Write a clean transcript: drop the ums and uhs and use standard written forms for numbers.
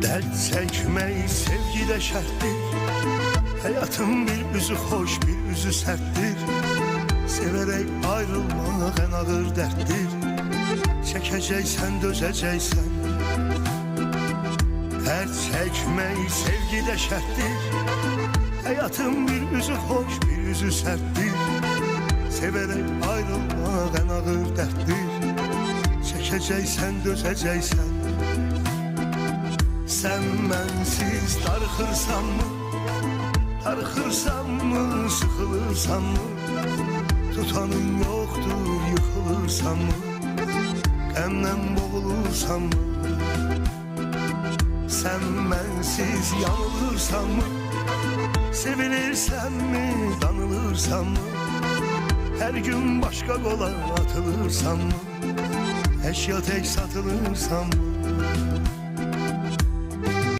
Dert çekmeyi sevgide şərtdir. Hayatın bir üzü hoş, bir üzü serttir. Severek ayrılmak en ağır derttir. Çekeceksen, dözeceksen. Dert çekmeyi sevgide şərtdir. Hayatın bir üzü hoş, bir üzü serttir. Severek ayrılmak en ağır derttir. Çekeceksen, dözeceksen. Sen bensiz darıxırsan mı? Darıxırsan mı? Sıxılırsan mı? Tutanın yoktur, yıkılırsan mı? Qəmdən boğulursan mı? Sen bensiz yanılırsan mı? Sevilirsen mi? Danılırsan mı? Her gün başka kola atılırsan mı? Eşya tek satılırsan mı?